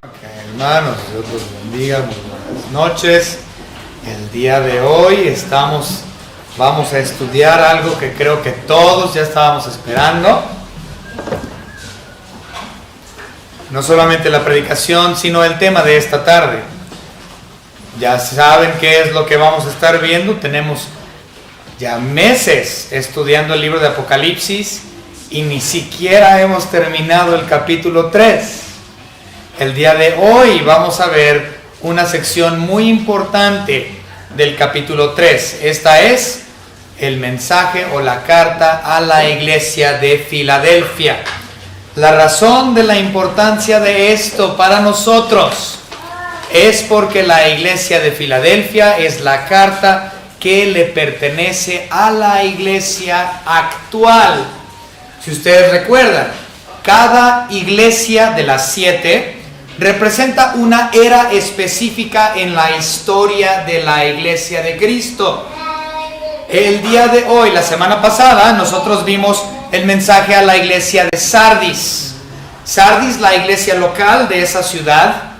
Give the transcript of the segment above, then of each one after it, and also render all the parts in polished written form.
Ok, hermanos, Dios los bendiga, muy buenas noches. El día de hoy vamos a estudiar algo que creo que todos ya estábamos esperando. No solamente la predicación, sino el tema de esta tarde. Ya saben qué es lo que vamos a estar viendo. Tenemos ya meses estudiando el libro de Apocalipsis y ni siquiera hemos terminado el capítulo 3. El día de hoy vamos a ver una sección muy importante del capítulo 3. Esta es el mensaje o la carta a la iglesia de Filadelfia. La razón de la importancia de esto para nosotros es porque la iglesia de Filadelfia es la carta que le pertenece a la iglesia actual. Si ustedes recuerdan, cada iglesia de las 7 representa una era específica en la historia de la iglesia de Cristo. El día de hoy, la semana pasada, nosotros vimos el mensaje a la iglesia de Sardis. Sardis, la iglesia local de esa ciudad,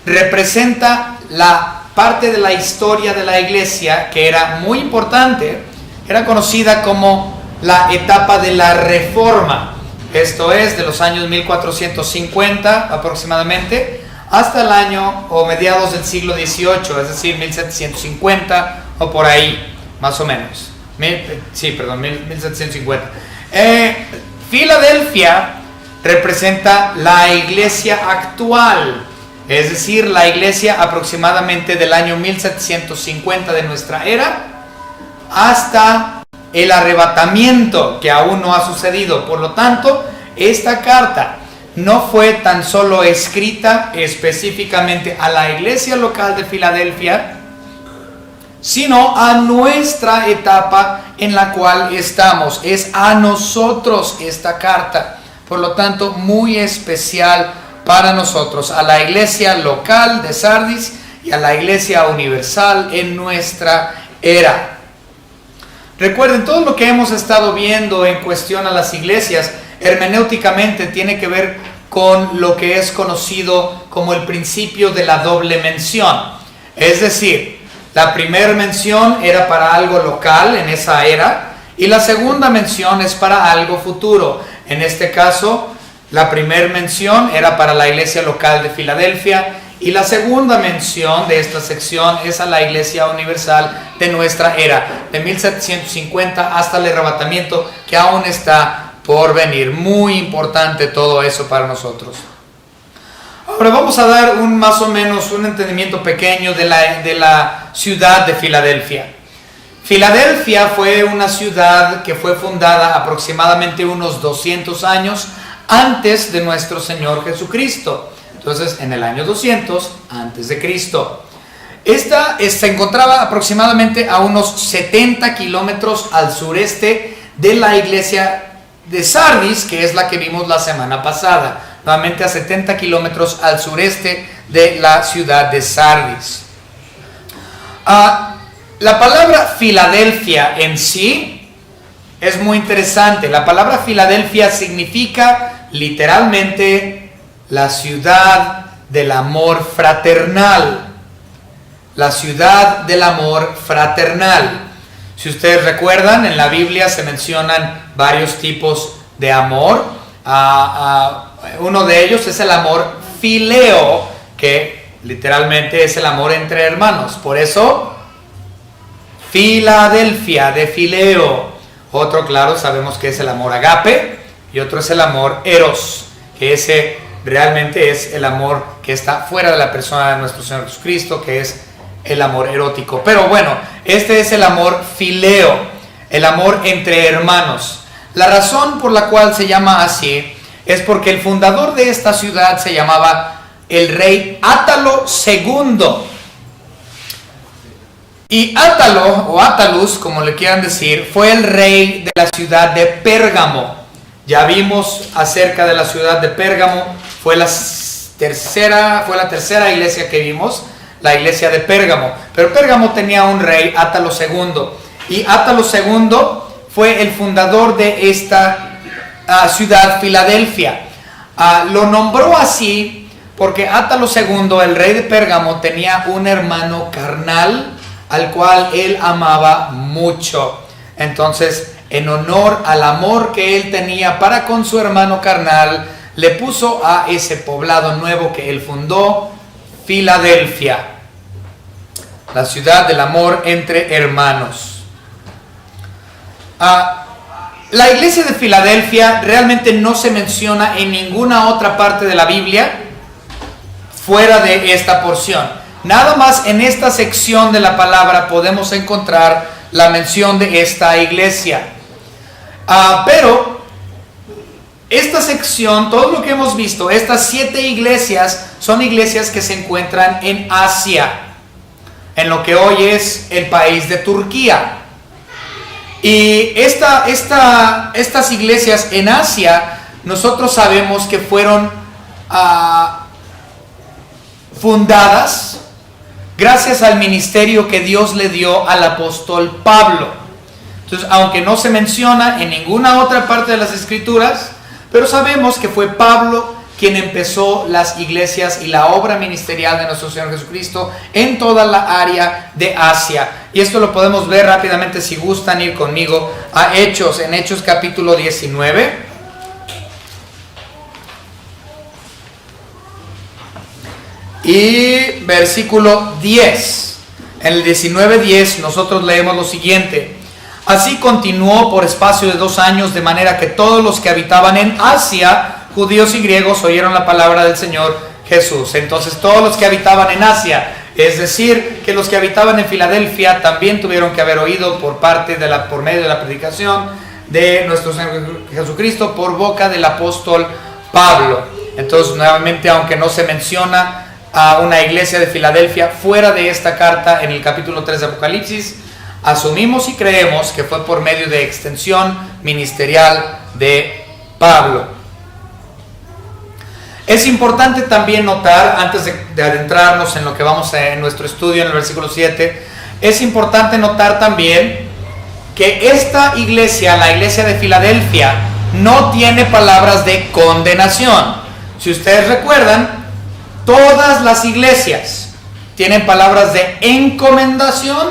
representa la parte de la historia de la iglesia que era muy importante. Era conocida como la etapa de la Reforma. Esto es de los años 1450 aproximadamente hasta el año o mediados del siglo XVIII, es decir, 1750 o por ahí, más o menos. 1750. Filadelfia representa la iglesia actual, es decir, la iglesia aproximadamente del año 1750 de nuestra era hasta el arrebatamiento, que aún no ha sucedido. Por lo tanto, esta carta no fue tan solo escrita específicamente a la iglesia local de Filadelfia, sino a nuestra etapa en la cual estamos. Es a nosotros esta carta, por lo tanto, muy especial para nosotros, a la iglesia local de Sardis y a la iglesia universal en nuestra era. Recuerden, todo lo que hemos estado viendo en cuestión a las iglesias, hermenéuticamente tiene que ver con lo que es conocido como el principio de la doble mención. Es decir, la primera mención era para algo local en esa era y la segunda mención es para algo futuro. En este caso, la primera mención era para la iglesia local de Filadelfia y la segunda mención de esta sección es a la iglesia universal de nuestra era, de 1750 hasta el arrebatamiento que aún está por venir. Muy importante todo eso para nosotros. Ahora vamos a dar más o menos un entendimiento pequeño de la ciudad de Filadelfia. Filadelfia fue una ciudad que fue fundada aproximadamente unos 200 años antes de nuestro Señor Jesucristo. Entonces, en el año 200 antes de Cristo. Esta se encontraba aproximadamente a unos 70 kilómetros al sureste de la iglesia de Sardis, que es la que vimos la semana pasada. Nuevamente a 70 kilómetros al sureste de la ciudad de Sardis. La palabra Filadelfia en sí es muy interesante. La palabra Filadelfia significa literalmente la ciudad del amor fraternal. La ciudad del amor fraternal. Si ustedes recuerdan, en la Biblia se mencionan varios tipos de amor. Uno de ellos es el amor fileo, que literalmente es el amor entre hermanos. Por eso, Filadelfia de fileo. Otro, claro, sabemos que es el amor agape. Y otro es el amor eros, que ese realmente es el amor que está fuera de la persona de nuestro Señor Jesucristo, que es el amor erótico. Pero bueno, este es el amor fileo, el amor entre hermanos. La razón por la cual se llama así es porque el fundador de esta ciudad se llamaba el rey Átalo II. Y Átalo, o Attalus, como le quieran decir, fue el rey de la ciudad de Pérgamo. Ya vimos acerca de la ciudad de Pérgamo, fue la tercera iglesia que vimos, la iglesia de Pérgamo. Pero Pérgamo tenía un rey, Átalo II, y Átalo II fue el fundador de esta ciudad, Filadelfia. Lo nombró así porque Átalo II, el rey de Pérgamo, tenía un hermano carnal al cual él amaba mucho. Entonces, en honor al amor que él tenía para con su hermano carnal, le puso a ese poblado nuevo que él fundó, Filadelfia, la ciudad del amor entre hermanos. La iglesia de Filadelfia realmente no se menciona en ninguna otra parte de la Biblia fuera de esta porción. Nada más en esta sección de la palabra podemos encontrar la mención de esta iglesia. Pero esta sección, todo lo que hemos visto, estas 7 iglesias son iglesias que se encuentran en Asia, en lo que hoy es el país de Turquía. Y estas iglesias en Asia, nosotros sabemos que fueron fundadas gracias al ministerio que Dios le dio al apóstol Pablo. Entonces, aunque no se menciona en ninguna otra parte de las Escrituras, pero sabemos que fue Pablo quien empezó las iglesias y la obra ministerial de nuestro Señor Jesucristo en toda la área de Asia. Y esto lo podemos ver rápidamente si gustan ir conmigo a Hechos, en Hechos capítulo 19. Y versículo 10. En el 19:10 nosotros leemos lo siguiente: así continuó por espacio de 2 años, de manera que todos los que habitaban en Asia, judíos y griegos, oyeron la palabra del Señor Jesús. Entonces todos los que habitaban en Asia, es decir, que los que habitaban en Filadelfia también tuvieron que haber oído por medio de la predicación de nuestro Señor Jesucristo por boca del apóstol Pablo. Entonces, nuevamente, aunque no se menciona a una iglesia de Filadelfia fuera de esta carta en el capítulo 3 de Apocalipsis, asumimos y creemos que fue por medio de extensión ministerial de Pablo. Es importante también notar, antes de adentrarnos en lo que vamos en nuestro estudio en el versículo 7, es importante notar también que esta iglesia, la iglesia de Filadelfia, no tiene palabras de condenación. Si ustedes recuerdan, todas las iglesias tienen palabras de encomendación,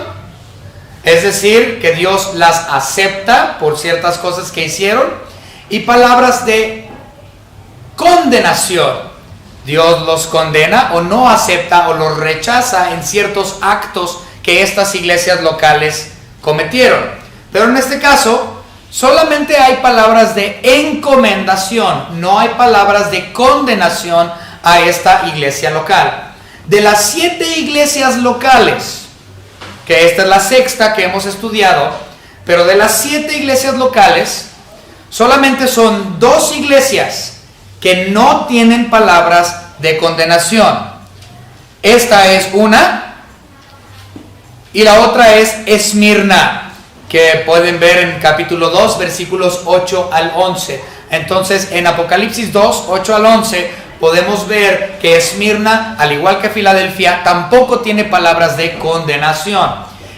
es decir, que Dios las acepta por ciertas cosas que hicieron, y palabras de condenación. Dios los condena o no acepta o los rechaza en ciertos actos que estas iglesias locales cometieron. Pero en este caso, solamente hay palabras de encomendación, no hay palabras de condenación a esta iglesia local. De las 7 iglesias locales, que esta es la 6ª que hemos estudiado, pero de las 7 iglesias locales, solamente son 2 iglesias que no tienen palabras de condenación. Esta es una, y la otra es Esmirna, que pueden ver en capítulo 2, versículos 8 al 11. Entonces, en Apocalipsis 2, 8 al 11, podemos ver que Esmirna, al igual que Filadelfia, tampoco tiene palabras de condenación.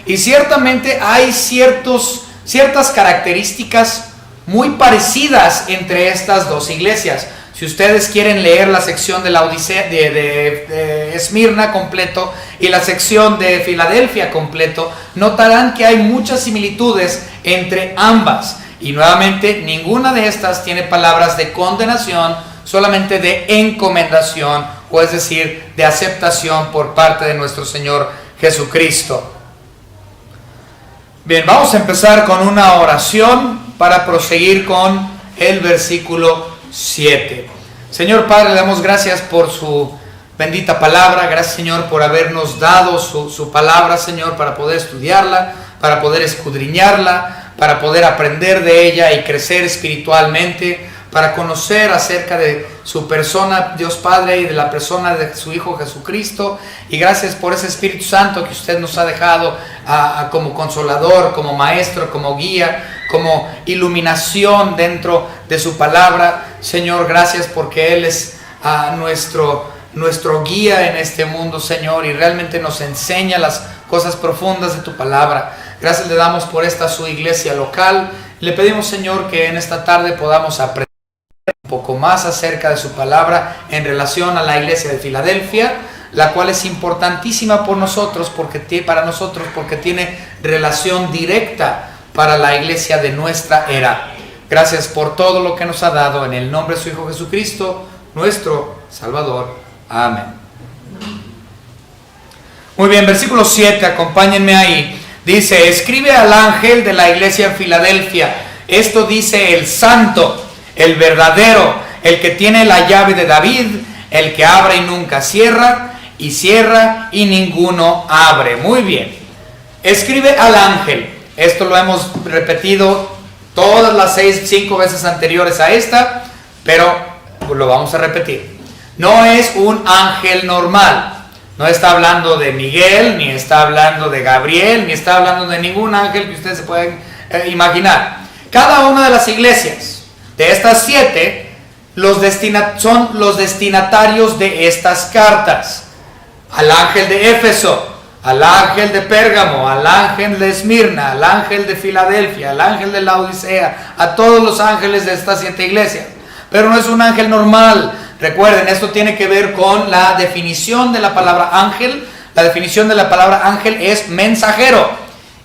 Y ciertamente hay ciertas características muy parecidas entre estas 2 iglesias. Si ustedes quieren leer la sección de la Odisea de Esmirna completo y la sección de Filadelfia completo, notarán que hay muchas similitudes entre ambas. Y nuevamente, ninguna de estas tiene palabras de condenación, solamente de encomendación, o es decir, de aceptación por parte de nuestro Señor Jesucristo. Bien, vamos a empezar con una oración para proseguir con el versículo 7. Señor Padre, le damos gracias por su bendita palabra. Gracias, Señor, por habernos dado su palabra, Señor, para poder estudiarla, para poder escudriñarla, para poder aprender de ella y crecer espiritualmente, para conocer acerca de su persona, Dios Padre, y de la persona de su Hijo Jesucristo. Y gracias por ese Espíritu Santo que usted nos ha dejado como consolador, como maestro, como guía, como iluminación dentro de su palabra. Señor, gracias porque Él es nuestro guía en este mundo, Señor, y realmente nos enseña las cosas profundas de tu palabra. Gracias le damos por esta su iglesia local. Le pedimos, Señor, que en esta tarde podamos aprender un poco más acerca de su palabra en relación a la iglesia de Filadelfia, la cual es importantísima para nosotros porque tiene relación directa para la iglesia de nuestra era. Gracias por todo lo que nos ha dado en el nombre de su Hijo Jesucristo, nuestro Salvador. Amén. Muy bien, versículo 7, acompáñenme ahí. Dice: escribe al ángel de la iglesia en Filadelfia. Esto dice el santo, el verdadero, el que tiene la llave de David, el que abre y nunca cierra, y cierra y ninguno abre. Muy bien. Escribe al ángel. Esto lo hemos repetido todas las 5 veces anteriores a esta, pero lo vamos a repetir. No es un ángel normal. No está hablando de Miguel, ni está hablando de Gabriel, ni está hablando de ningún ángel que ustedes se puedan imaginar. Cada una de las iglesias de estas 7 son los destinatarios de estas cartas. Al ángel de Éfeso, al ángel de Pérgamo, al ángel de Esmirna, al ángel de Filadelfia, al ángel de Laodicea, a todos los ángeles de estas 7 iglesias. Pero no es un ángel normal. Recuerden, esto tiene que ver con la definición de la palabra ángel. La definición de la palabra ángel es mensajero.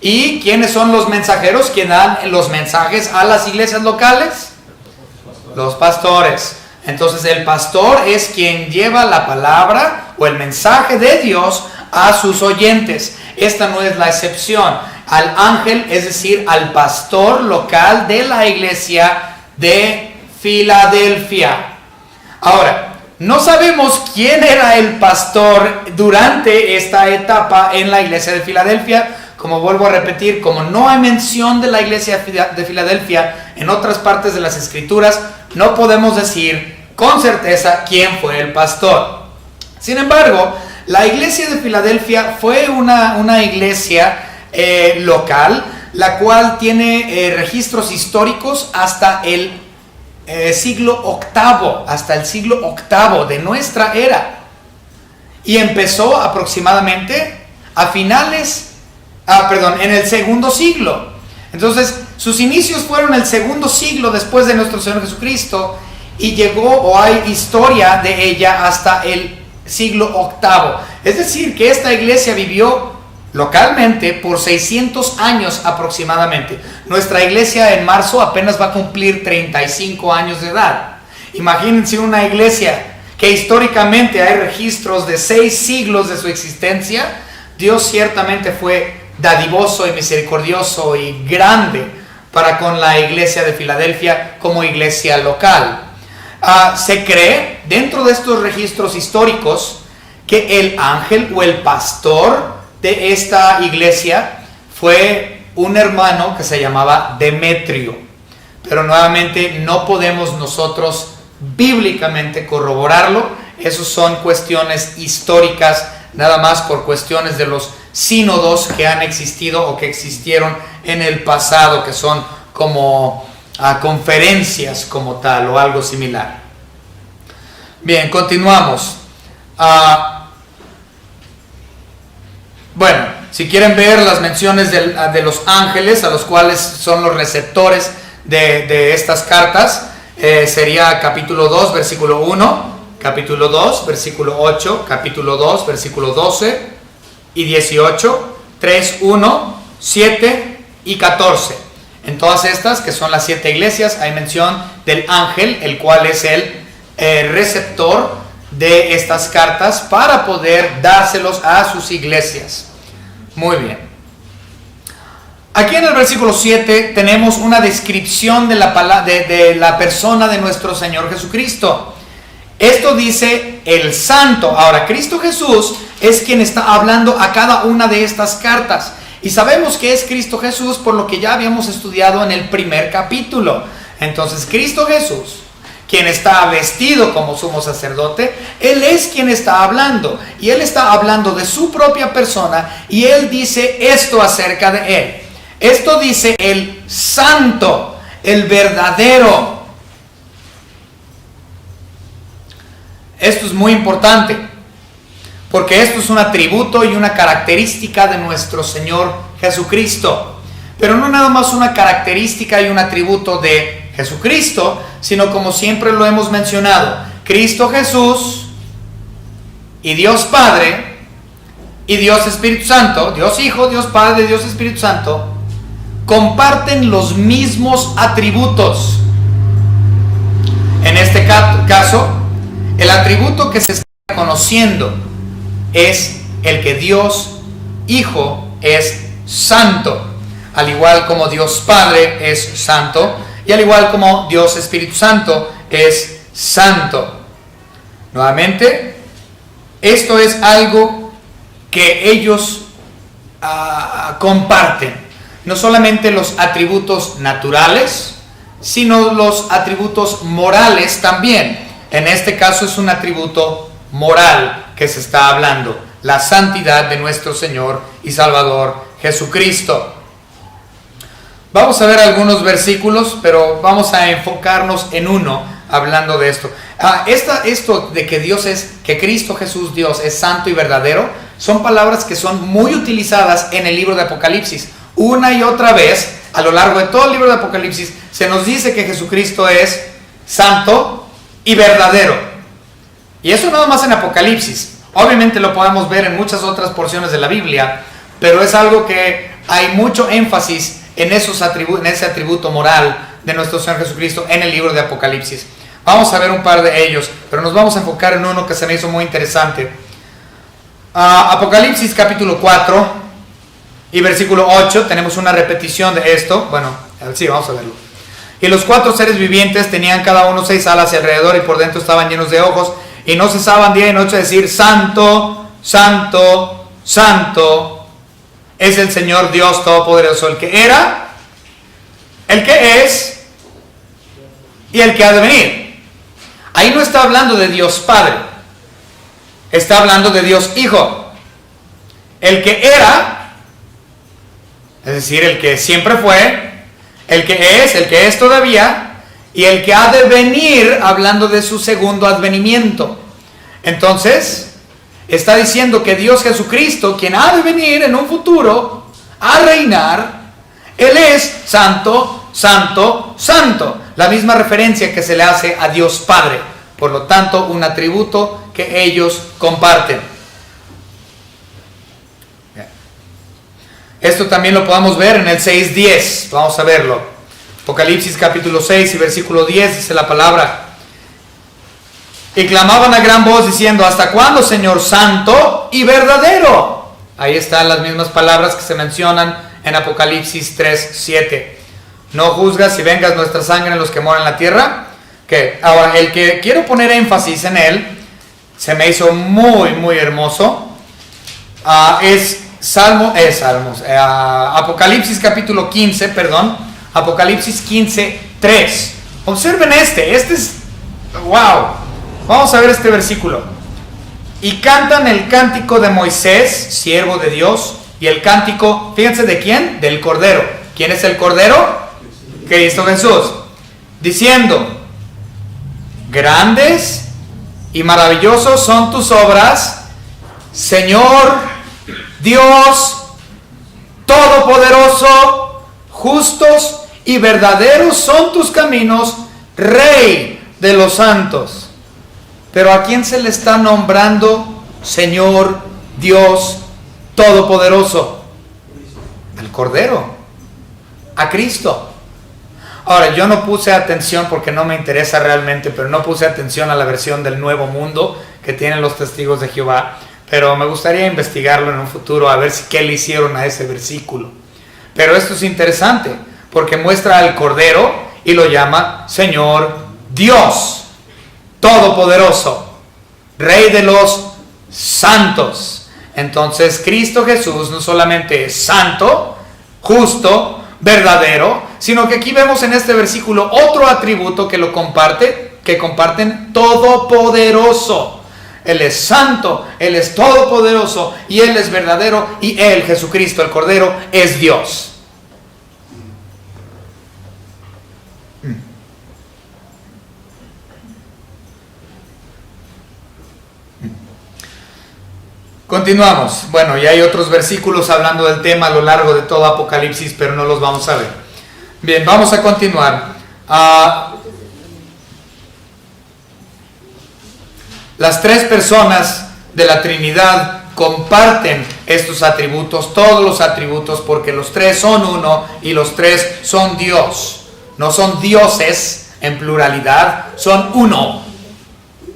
¿Y quiénes son los mensajeros? ¿Quién dan los mensajes a las iglesias locales? Los pastores. Entonces el pastor es quien lleva la palabra o el mensaje de Dios a sus oyentes. Esta no es la excepción. Al ángel, es decir, al pastor local de la iglesia de Filadelfia. Ahora, no sabemos quién era el pastor durante esta etapa en la iglesia de Filadelfia. Como vuelvo a repetir, como no hay mención de la iglesia de Filadelfia en otras partes de las escrituras, no podemos decir con certeza quién fue el pastor. Sin embargo, la iglesia de Filadelfia fue una iglesia local, la cual tiene registros históricos hasta el siglo VIII, hasta el siglo VIII de nuestra era. Y empezó aproximadamente en el segundo siglo. Entonces, sus inicios fueron el segundo siglo después de nuestro Señor Jesucristo, y hay historia de ella hasta el siglo VIII. Es decir, que esta iglesia vivió localmente por 600 años aproximadamente. Nuestra iglesia en marzo apenas va a cumplir 35 años de edad. Imagínense una iglesia que históricamente hay registros de 6 siglos de su existencia. Dios ciertamente fue dadivoso y misericordioso y grande para con la iglesia de Filadelfia como iglesia local. Se cree, dentro de estos registros históricos, que el ángel o el pastor de esta iglesia fue un hermano que se llamaba Demetrio. Pero nuevamente no podemos nosotros bíblicamente corroborarlo. Esos son cuestiones históricas, nada más por cuestiones de los sínodos que han existido o que existieron en el pasado, que son como conferencias como tal o algo similar. Bien, continuamos. Bueno, si quieren ver las menciones de los ángeles, a los cuales son los receptores de estas cartas, sería capítulo 2, versículo 1, capítulo 2, versículo 8, capítulo 2, versículo 12 y 18, 3, 1, 7 y 14. En todas estas, que son las 7 iglesias, hay mención del ángel, el cual es el receptor de estas cartas para poder dárselos a sus iglesias. Muy bien. Aquí en el versículo 7 tenemos una descripción de la persona de nuestro Señor Jesucristo. Esto dice el santo. Ahora, Cristo Jesús es quien está hablando a cada una de estas cartas. Y sabemos que es Cristo Jesús por lo que ya habíamos estudiado en el primer capítulo. Entonces, Cristo Jesús, quien está vestido como sumo sacerdote, Él es quien está hablando. Y Él está hablando de su propia persona. Y Él dice esto acerca de Él. Esto dice el santo, el verdadero. Esto es muy importante, porque esto es un atributo y una característica de nuestro Señor Jesucristo. Pero no nada más una característica y un atributo de Jesucristo, sino como siempre lo hemos mencionado, Cristo Jesús y Dios Padre y Dios Espíritu Santo, Dios Hijo, Dios Padre, Dios Espíritu Santo, comparten los mismos atributos. En este caso, el atributo que se está conociendo es el que Dios Hijo es santo, al igual como Dios Padre es santo y al igual como Dios Espíritu Santo es santo. Nuevamente, esto es algo que ellos comparten, no solamente los atributos naturales, sino los atributos morales también. En este caso es un atributo moral que se está hablando, la santidad de nuestro Señor y Salvador Jesucristo. Vamos a ver algunos versículos, pero vamos a enfocarnos en uno hablando de esto. Esto de que Cristo Jesús Dios es santo y verdadero, son palabras que son muy utilizadas en el libro de Apocalipsis. Una y otra vez, a lo largo de todo el libro de Apocalipsis, se nos dice que Jesucristo es santo y verdadero. Y eso nada más en Apocalipsis. Obviamente lo podemos ver en muchas otras porciones de la Biblia, pero es algo que hay mucho énfasis en ese atributo moral de nuestro Señor Jesucristo en el libro de Apocalipsis. Vamos a ver un par de ellos, pero nos vamos a enfocar en uno que se me hizo muy interesante. Apocalipsis capítulo 4 y versículo 8, tenemos una repetición de esto. Bueno, sí, vamos a verlo. Y los 4 seres vivientes tenían cada uno 6 alas y alrededor, y por dentro estaban llenos de ojos, y no cesaban día y noche de decir: Santo, Santo, Santo es el Señor Dios Todopoderoso, el que era, el que es y el que ha de venir. Ahí no está hablando de Dios Padre, está hablando de Dios Hijo. El que era, es decir, el que siempre fue, el que es todavía, y el que ha de venir, hablando de su segundo advenimiento. Entonces, está diciendo que Dios Jesucristo, quien ha de venir en un futuro a reinar, Él es santo, santo, santo. La misma referencia que se le hace a Dios Padre. Por lo tanto, un atributo que ellos comparten. Esto también lo podemos ver en el 6:10. Vamos a verlo. Apocalipsis capítulo 6 y versículo 10 dice la palabra: y clamaban a gran voz diciendo: ¿hasta cuándo, Señor, santo y verdadero? Ahí están las mismas palabras que se mencionan en Apocalipsis 3:7. No juzgas y vengas nuestra sangre en los que moran en la tierra. Que ahora, el que quiero poner énfasis en él, se me hizo muy, muy hermoso, es Apocalipsis capítulo 15, Apocalipsis 15:3. Observen este es, wow. Vamos a ver este versículo. Y cantan el cántico de Moisés, siervo de Dios, y el cántico, fíjense, ¿de quién? Del Cordero. ¿Quién es el Cordero? Cristo Jesús. Diciendo: grandes y maravillosos son tus obras, Señor Dios Todopoderoso. Justos y verdaderos son tus caminos, Rey de los santos. Pero ¿a quién se le está nombrando Señor Dios Todopoderoso? Al Cordero, a Cristo. Ahora, yo no puse atención porque no me interesa realmente, pero no puse atención a la versión del Nuevo Mundo que tienen los testigos de Jehová. Pero me gustaría investigarlo en un futuro, a ver qué le hicieron a ese versículo. Pero esto es interesante, porque muestra al Cordero y lo llama Señor Dios Todopoderoso, Rey de los santos. Entonces, Cristo Jesús no solamente es santo, justo, verdadero, sino que aquí vemos en este versículo otro atributo que comparten: todopoderoso. Él es santo, Él es todopoderoso, y Él es verdadero, y Él, Jesucristo, el Cordero, es Dios. Continuamos. Bueno, y hay otros versículos hablando del tema a lo largo de todo Apocalipsis, pero no los vamos a ver. Bien, vamos a continuar. Las tres personas de la Trinidad comparten estos atributos, todos los atributos, porque los tres son uno y los tres son Dios. No son dioses en pluralidad, son uno.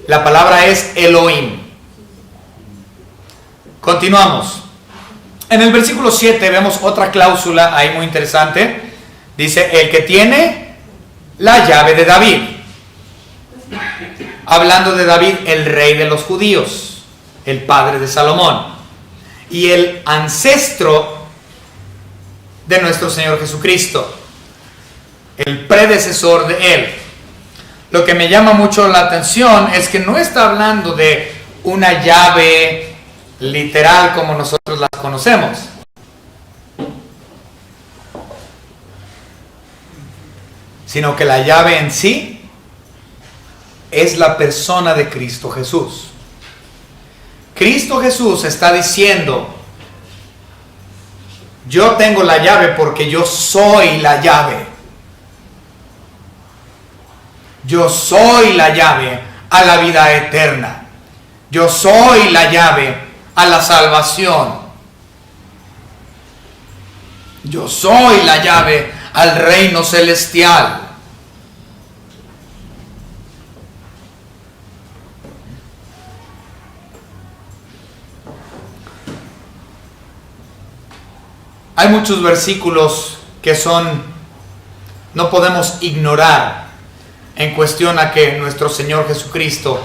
La palabra es Elohim. Continuamos. En el versículo 7 vemos otra cláusula ahí muy interesante. Dice, el que tiene la llave de David. Hablando de David, el rey de los judíos, el padre de Salomón y el ancestro de nuestro Señor Jesucristo, el predecesor de él. Lo que me llama mucho la atención es que no está hablando de una llave literal como nosotros las conocemos, sino que la llave en sí es la persona de Cristo Jesús. Cristo Jesús está diciendo, yo tengo la llave porque yo soy la llave. Yo soy la llave a la vida eterna. Yo soy la llave a la salvación. Yo soy la llave al reino celestial. Hay muchos versículos que no podemos ignorar en cuestión a que nuestro Señor Jesucristo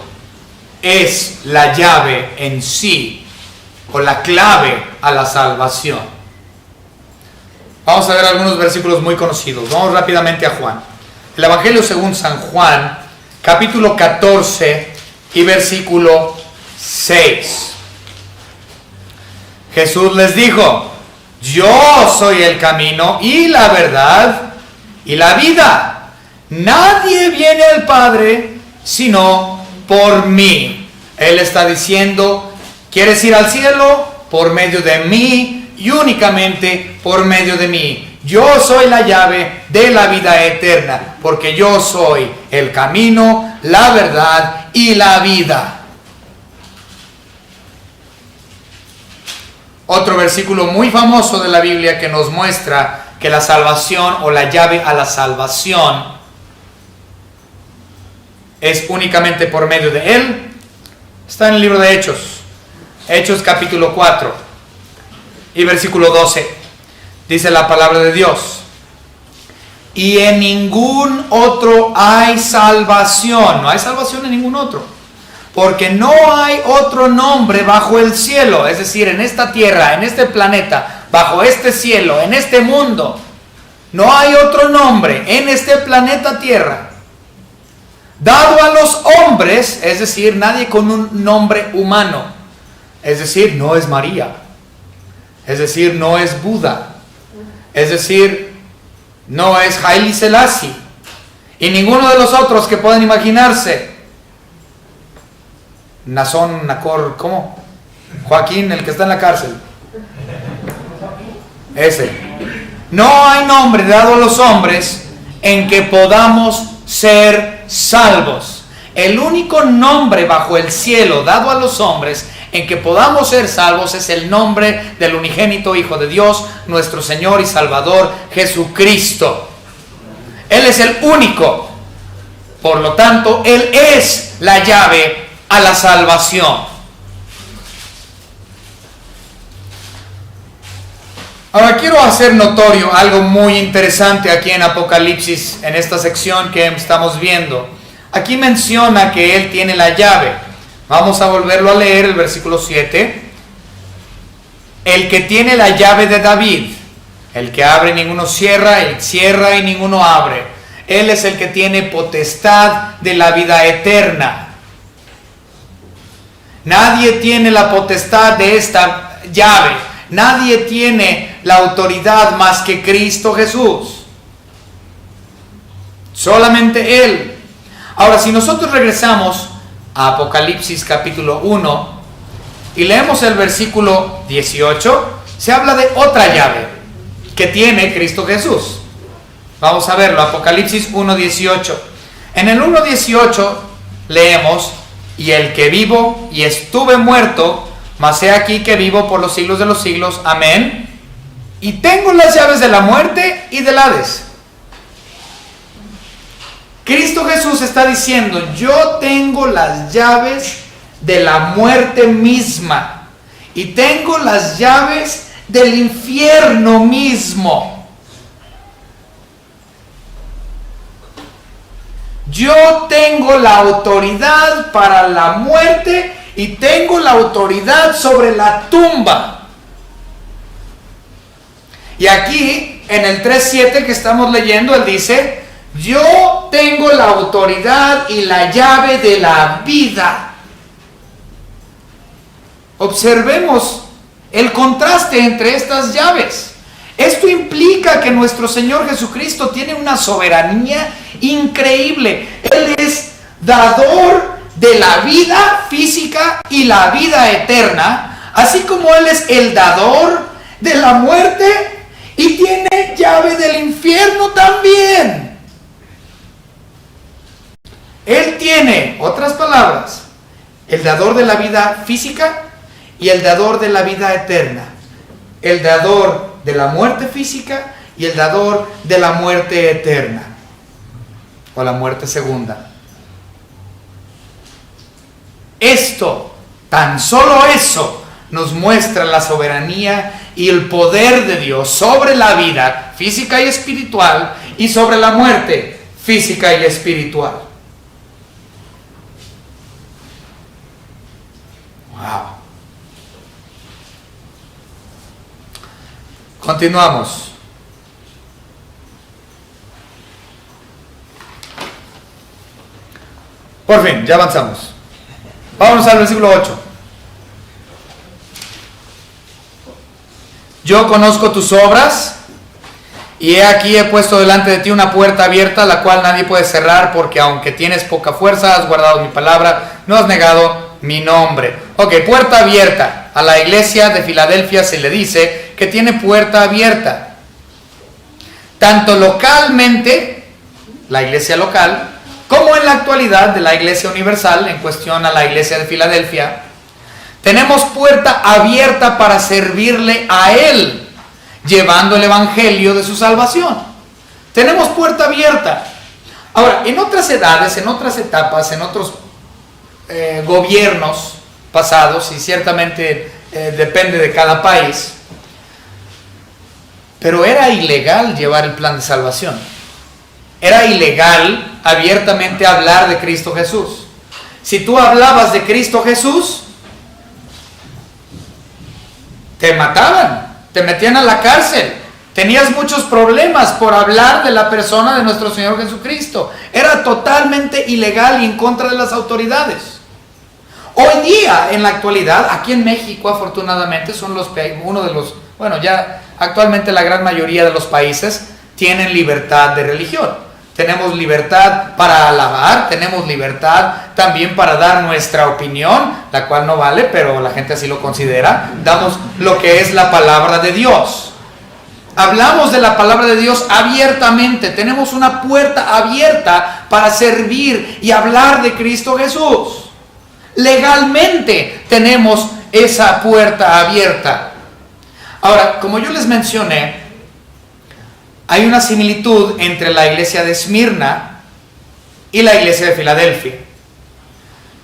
es la llave en sí, o la clave a la salvación. Vamos a ver algunos versículos muy conocidos. Vamos rápidamente a Juan. El Evangelio según San Juan, capítulo 14 y versículo 6. Jesús les dijo, yo soy el camino y la verdad y la vida. Nadie viene al Padre sino por mí. Él está diciendo, ¿quieres ir al cielo? Por medio de mí y únicamente por medio de mí. Yo soy la llave de la vida eterna, porque yo soy el camino, la verdad y la vida. Otro versículo muy famoso de la Biblia que nos muestra que la salvación o la llave a la salvación es únicamente por medio de Él, está en el libro de Hechos. Hechos capítulo 4 y versículo 12. Dice la palabra de Dios. Y en ningún otro hay salvación. No hay salvación en ningún otro. Porque no hay otro nombre bajo el cielo, es decir, en esta tierra, en este planeta, bajo este cielo, en este mundo. No hay otro nombre en este planeta Tierra dado a los hombres, es decir, nadie con un nombre humano. Es decir, no es María. Es decir, no es Buda. Es decir, no es Haile Selassie. Y ninguno de los otros que puedan imaginarse. Nazón, Nacor, ¿cómo? Joaquín, el que está en la cárcel. Ese. No hay nombre dado a los hombres en que podamos ser salvos. El único nombre bajo el cielo dado a los hombres en que podamos ser salvos es el nombre del unigénito Hijo de Dios, nuestro Señor y Salvador Jesucristo. Él es el único. Por lo tanto, Él es la llave a la salvación. Ahora quiero hacer notorio algo muy interesante aquí en Apocalipsis, en esta sección que estamos viendo. Aquí menciona que Él tiene la llave. Vamos a volverlo a leer, el versículo 7. El que tiene la llave de David, el que abre ninguno cierra, el cierra y ninguno abre. Él es el que tiene potestad de la vida eterna. Nadie tiene la potestad de esta llave. Nadie tiene la autoridad más que Cristo Jesús. Solamente Él. Ahora, si nosotros regresamos a Apocalipsis capítulo 1 y leemos el versículo 18, se habla de otra llave que tiene Cristo Jesús. Vamos a verlo, Apocalipsis 1:18. En el 1:18 leemos: y el que vivo y estuve muerto, mas he aquí que vivo por los siglos de los siglos, amén, y tengo las llaves de la muerte y del Hades. Cristo Jesús está diciendo: yo tengo las llaves de la muerte misma y tengo las llaves del infierno mismo. Yo tengo la autoridad para la muerte y tengo la autoridad sobre la tumba. Y aquí, en el 3:7 que estamos leyendo, él dice: yo tengo la autoridad y la llave de la vida. Observemos el contraste entre estas llaves. Esto implica que nuestro Señor Jesucristo tiene una soberanía increíble. Él es dador de la vida física y la vida eterna, así como Él es el dador de la muerte y tiene llave del infierno también. Él tiene, otras palabras, el dador de la vida física y el dador de la vida eterna. El dador de la muerte física y el dador de la muerte eterna, o la muerte segunda. Esto, tan solo eso, nos muestra la soberanía y el poder de Dios sobre la vida física y espiritual y sobre la muerte física y espiritual. Wow. Continuamos. Por fin, ya avanzamos. Vámonos al versículo 8. Yo conozco tus obras, y he aquí he puesto delante de ti una puerta abierta, la cual nadie puede cerrar, porque aunque tienes poca fuerza, has guardado mi palabra, no has negado mi nombre. Ok, puerta abierta. A la iglesia de Filadelfia se le dice que tiene puerta abierta. Tanto localmente, la iglesia local, como en la actualidad de la iglesia universal, en cuestión a la iglesia de Filadelfia, tenemos puerta abierta para servirle a Él, llevando el evangelio de su salvación. Tenemos puerta abierta. Ahora, en otras edades, en otras etapas, en otros gobiernos pasados, y ciertamente depende de cada país, pero era ilegal llevar el plan de salvación. Era ilegal abiertamente hablar de Cristo Jesús. Si tú hablabas de Cristo Jesús, te mataban, te metían a la cárcel, tenías muchos problemas por hablar de la persona de nuestro Señor Jesucristo. Era totalmente ilegal y en contra de las autoridades. Hoy día, en la actualidad, aquí en México, afortunadamente, ya actualmente la gran mayoría de los países tienen libertad de religión. Tenemos libertad para alabar, tenemos libertad también para dar nuestra opinión, la cual no vale, pero la gente así lo considera. Damos lo que es la palabra de Dios. Hablamos de la palabra de Dios abiertamente. Tenemos una puerta abierta para servir y hablar de Cristo Jesús. Legalmente tenemos esa puerta abierta. Ahora, como yo les mencioné, hay una similitud entre la iglesia de Esmirna y la iglesia de Filadelfia.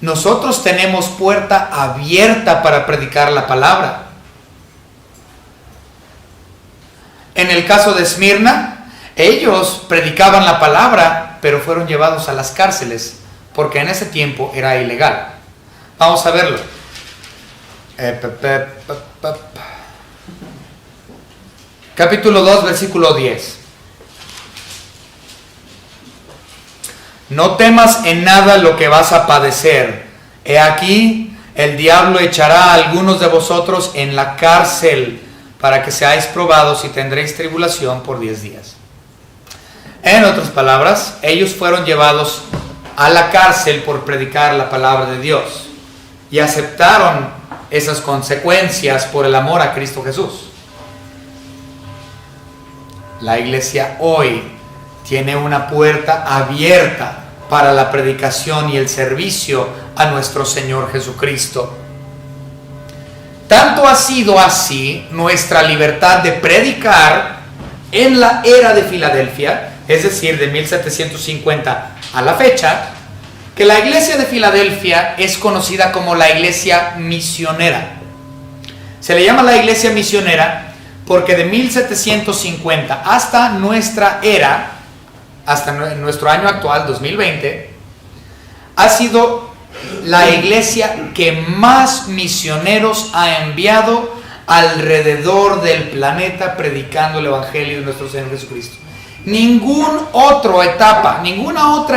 Nosotros tenemos puerta abierta para predicar la palabra. En el caso de Esmirna, ellos predicaban la palabra, pero fueron llevados a las cárceles, porque en ese tiempo era ilegal. Vamos a verlo. Capítulo 2, versículo 10. No temas en nada lo que vas a padecer. He aquí, el diablo echará a algunos de vosotros en la cárcel para que seáis probados y tendréis tribulación por 10 días. En otras palabras, ellos fueron llevados a la cárcel por predicar la palabra de Dios y aceptaron esas consecuencias por el amor a Cristo Jesús. La iglesia hoy tiene una puerta abierta para la predicación y el servicio a nuestro Señor Jesucristo. Tanto ha sido así nuestra libertad de predicar en la era de Filadelfia, es decir, de 1750 a la fecha, que la iglesia de Filadelfia es conocida como la iglesia misionera. Se le llama la iglesia misionera porque de 1750 hasta nuestra era, hasta nuestro año actual, 2020, ha sido la iglesia que más misioneros ha enviado alrededor del planeta predicando el evangelio de nuestro Señor Jesucristo. Ninguna otra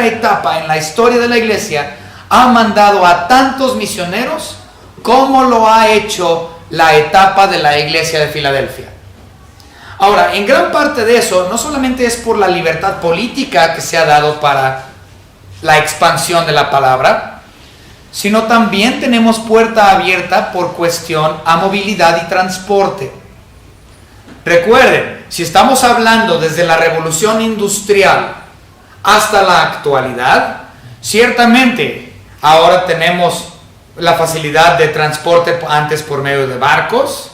etapa en la historia de la iglesia ha mandado a tantos misioneros como lo ha hecho la etapa de la iglesia de Filadelfia. Ahora, en gran parte de eso, no solamente es por la libertad política que se ha dado para la expansión de la palabra, sino también tenemos puerta abierta por cuestión a movilidad y transporte. Recuerden, si estamos hablando desde la revolución industrial hasta la actualidad, ciertamente ahora tenemos la facilidad de transporte antes por medio de barcos,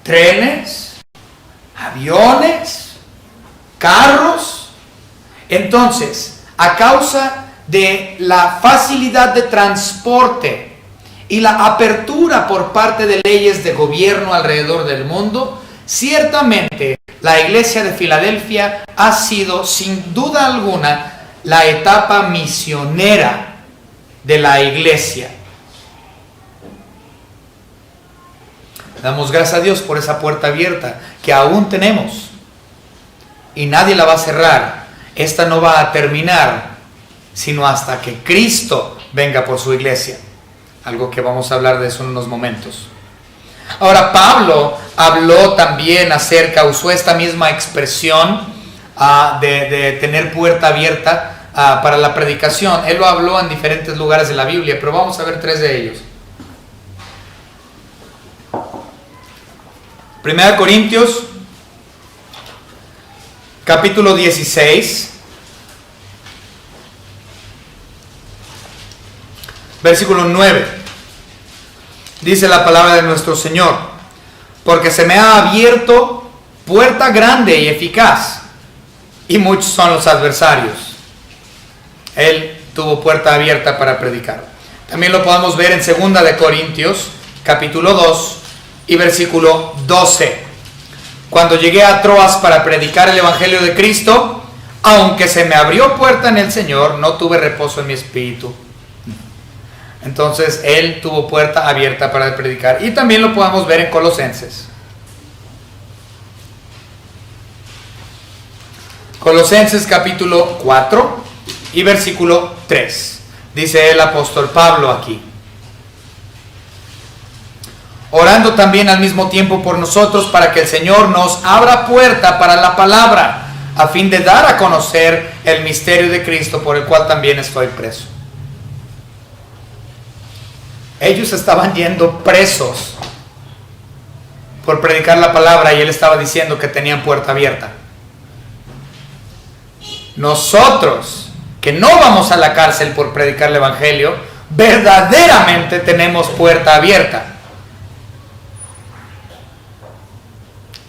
trenes, aviones, carros. Entonces, a causa de la facilidad de transporte y la apertura por parte de leyes de gobierno alrededor del mundo, ciertamente la iglesia de Filadelfia ha sido, sin duda alguna, la etapa misionera de la iglesia. Damos gracias a Dios por esa puerta abierta que aún tenemos y nadie la va a cerrar. Esta no va a terminar sino hasta que Cristo venga por su iglesia. Algo que vamos a hablar de eso en unos momentos. Ahora, Pablo habló también usó esta misma expresión de tener puerta abierta para la predicación. Él lo habló en diferentes lugares de la Biblia, pero vamos a ver 3 de ellos. 1 Corintios, capítulo 16, versículo 9. Dice la palabra de nuestro Señor: porque se me ha abierto puerta grande y eficaz, y muchos son los adversarios. Él tuvo puerta abierta para predicar. También lo podemos ver en 2 de Corintios, capítulo 2, y versículo 12. Cuando llegué a Troas para predicar el evangelio de Cristo, aunque se me abrió puerta en el Señor, no tuve reposo en mi espíritu. Entonces él tuvo puerta abierta para predicar. Y también lo podemos ver en Colosenses. Colosenses capítulo 4 y versículo 3. Dice el apóstol Pablo aquí: orando también al mismo tiempo por nosotros, para que el Señor nos abra puerta para la palabra, a fin de dar a conocer el misterio de Cristo, por el cual también estoy preso. Ellos estaban yendo presos por predicar la palabra y él estaba diciendo que tenían puerta abierta. Nosotros, que no vamos a la cárcel por predicar el evangelio, verdaderamente tenemos puerta abierta.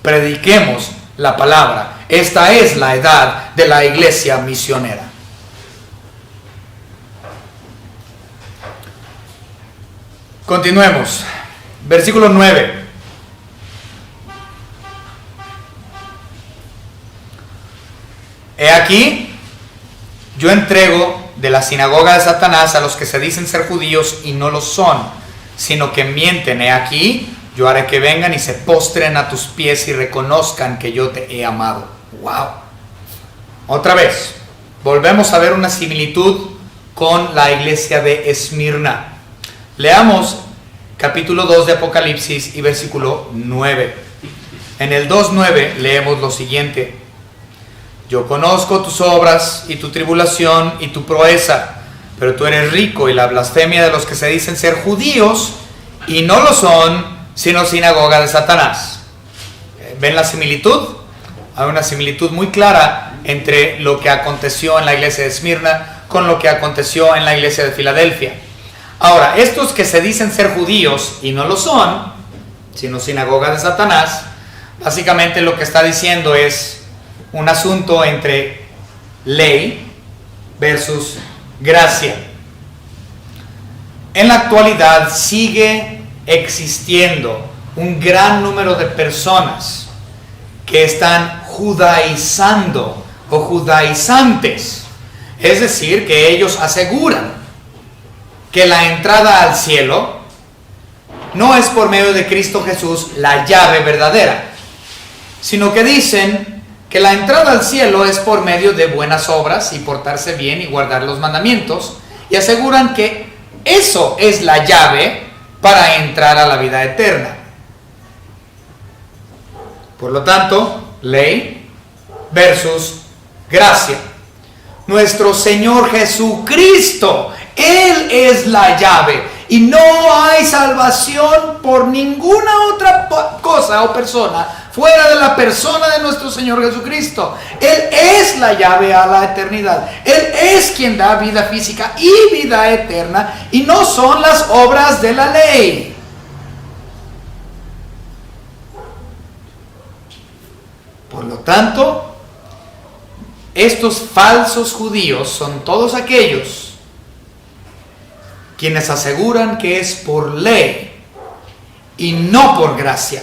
Prediquemos la palabra. Esta es la edad de la iglesia misionera. Continuemos. Versículo 9. He aquí, yo entrego de la sinagoga de Satanás a los que se dicen ser judíos y no lo son, sino que mienten. He aquí, yo haré que vengan y se postren a tus pies y reconozcan que yo te he amado. ¡Wow! Otra vez, volvemos a ver una similitud con la iglesia de Esmirna. Leamos capítulo 2 de Apocalipsis y versículo 9. En el 2:9 leemos lo siguiente: yo conozco tus obras y tu tribulación y tu proeza, pero tú eres rico y la blasfemia de los que se dicen ser judíos y no lo son, sino sinagoga de Satanás. ¿Ven la similitud? Hay una similitud muy clara entre lo que aconteció en la iglesia de Esmirna con lo que aconteció en la iglesia de Filadelfia. Ahora, estos que se dicen ser judíos y no lo son, sino sinagoga de Satanás, básicamente lo que está diciendo es un asunto entre ley versus gracia. En la actualidad sigue existiendo un gran número de personas que están judaizando o judaizantes, es decir, que ellos aseguran que la entrada al cielo no es por medio de Cristo Jesús, la llave verdadera, sino que dicen que la entrada al cielo es por medio de buenas obras y portarse bien y guardar los mandamientos, y aseguran que eso es la llave para entrar a la vida eterna. Por lo tanto, ley versus gracia. Nuestro Señor Jesucristo, Él es la llave, y no hay salvación por ninguna otra cosa o persona fuera de la persona de nuestro Señor Jesucristo. Él es la llave a la eternidad. Él es quien da vida física y vida eterna, y no son las obras de la ley. Por lo tanto, estos falsos judíos son todos aquellos quienes aseguran que es por ley y no por gracia.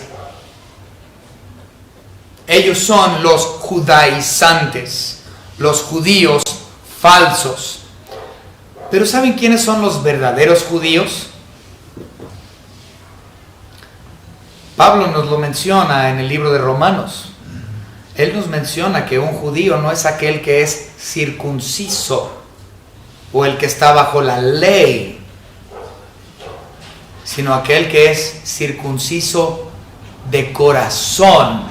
Ellos son los judaizantes, los judíos falsos. Pero ¿saben quiénes son los verdaderos judíos? Pablo nos lo menciona en el libro de Romanos. Él nos menciona que un judío no es aquel que es circunciso o el que está bajo la ley, sino aquel que es circunciso de corazón.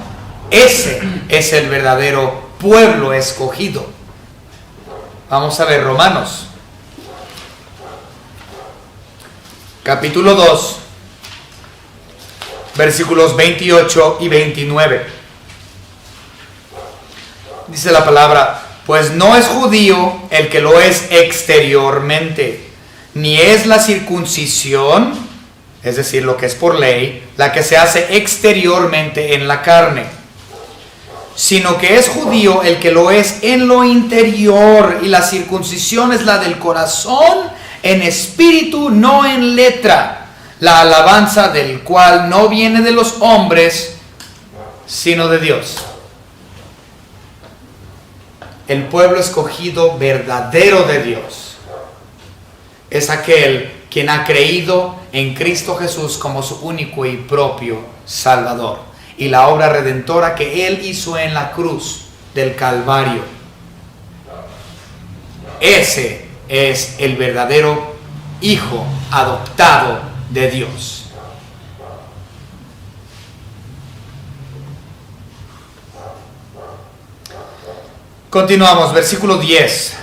Ese es el verdadero pueblo escogido. Vamos a ver Romanos, capítulo 2, versículos 28 y 29. Dice la palabra: pues no es judío el que lo es exteriormente, ni es la circuncisión, es decir, lo que es por ley, la que se hace exteriormente en la carne, sino que es judío el que lo es en lo interior, y la circuncisión es la del corazón, en espíritu, no en letra, la alabanza del cual no viene de los hombres, sino de Dios. El pueblo escogido verdadero de Dios es aquel quien ha creído en Cristo Jesús como su único y propio Salvador, y la obra redentora que Él hizo en la cruz del Calvario. Ese es el verdadero hijo adoptado de Dios. Continuamos, versículo 10.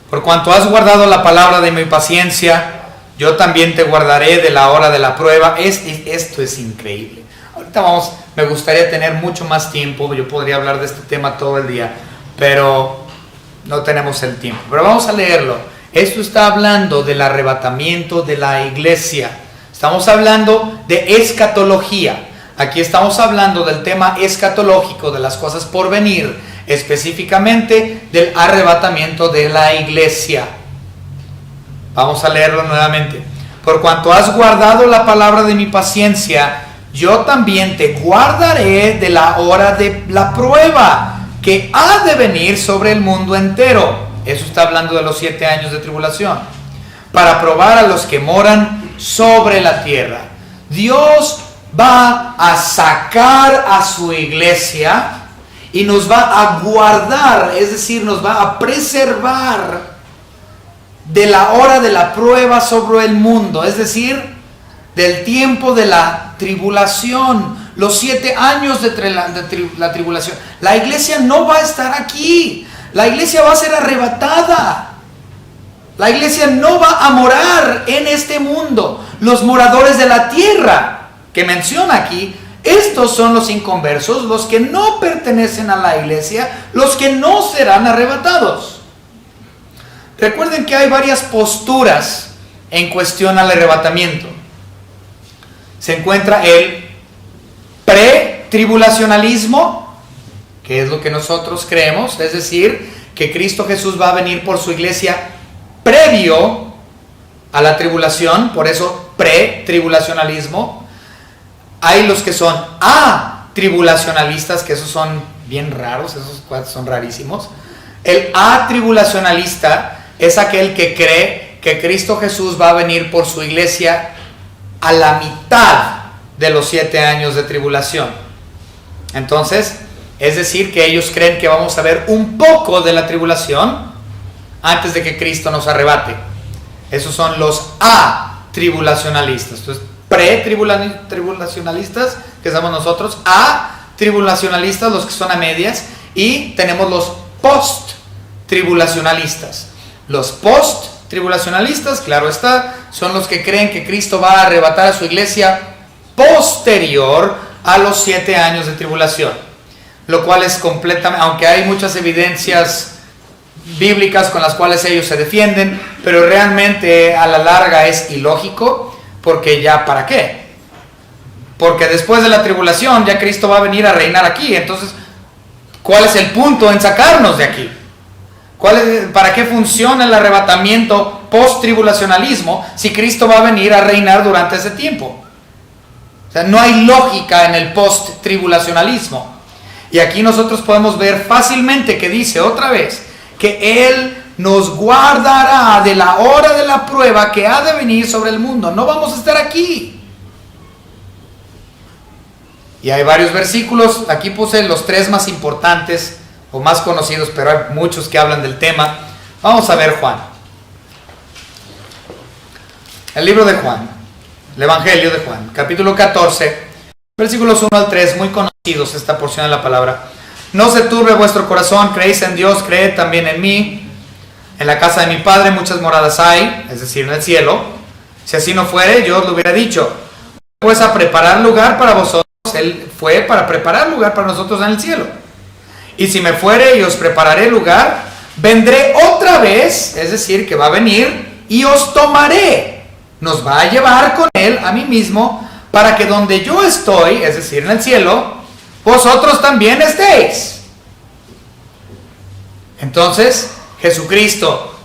Por cuanto has guardado la palabra de mi paciencia, yo también te guardaré de la hora de la prueba. Esto es increíble. Ahorita me gustaría tener mucho más tiempo. Yo podría hablar de este tema todo el día, pero no tenemos el tiempo. Pero vamos a leerlo. Esto está hablando del arrebatamiento de la iglesia. Estamos hablando de escatología. Aquí estamos hablando del tema escatológico, de las cosas por venir, específicamente del arrebatamiento de la iglesia. Vamos a leerlo nuevamente. Por cuanto has guardado la palabra de mi paciencia, yo también te guardaré de la hora de la prueba que ha de venir sobre el mundo entero. Eso está hablando de los 7 años de tribulación, para probar a los que moran sobre la tierra. Dios va a sacar a su iglesia y nos va a guardar, es decir, nos va a preservar de la hora de la prueba sobre el mundo, es decir, del tiempo de la tribulación, los 7 años de la tribulación. La iglesia no va a estar aquí, la iglesia va a ser arrebatada. La iglesia no va a morar en este mundo. Los moradores de la tierra que menciona aquí Estos son los inconversos, los que no pertenecen a la iglesia, los que no serán arrebatados. Recuerden que hay varias posturas en cuestión al arrebatamiento. Se encuentra el pretribulacionalismo, que es lo que nosotros creemos, es decir, que Cristo Jesús va a venir por su iglesia previo a la tribulación, por eso pretribulacionalismo. Hay los que son atribulacionalistas, que esos son bien raros, esos cuatro son rarísimos. El atribulacionalista es aquel que cree que Cristo Jesús va a venir por su iglesia a la mitad de los 7 años de tribulación. Entonces, es decir, que ellos creen que vamos a ver un poco de la tribulación antes de que Cristo nos arrebate. Esos son los atribulacionalistas. Entonces, pretribulacionalistas, que somos nosotros, atribulacionalistas, los que son a medias, y tenemos los post-tribulacionalistas. Los post-tribulacionalistas, claro está, son los que creen que Cristo va a arrebatar a su iglesia posterior a los 7 años de tribulación, lo cual es completamente, aunque hay muchas evidencias bíblicas con las cuales ellos se defienden, pero realmente a la larga es ilógico, porque ya ¿para qué? Porque después de la tribulación ya Cristo va a venir a reinar aquí. Entonces, ¿cuál es el punto en sacarnos de aquí? ¿Para qué funciona el arrebatamiento post-tribulacionalismo si Cristo va a venir a reinar durante ese tiempo? O sea, no hay lógica en el post-tribulacionalismo. Y aquí nosotros podemos ver fácilmente que dice otra vez que Él nos guardará de la hora de la prueba que ha de venir sobre el mundo. No vamos a estar aquí. Y hay varios versículos. Aquí puse los 3 más importantes o más conocidos, pero hay muchos que hablan del tema. Vamos a ver Juan. El libro de Juan, el Evangelio de Juan, capítulo 14, versículos 1 al 3, muy conocidos esta porción de la palabra. No se turbe vuestro corazón, creéis en Dios, creed también en mí. En la casa de mi Padre muchas moradas hay, es decir, en el cielo. Si así no fuere, yo os lo hubiera dicho. Pues a preparar lugar para vosotros. Él fue para preparar lugar para nosotros en el cielo. Y si me fuere y os prepararé lugar, vendré otra vez, es decir, que va a venir y os tomaré. Nos va a llevar con Él a mí mismo, para que donde yo estoy, es decir, en el cielo, vosotros también estéis. Entonces, Jesucristo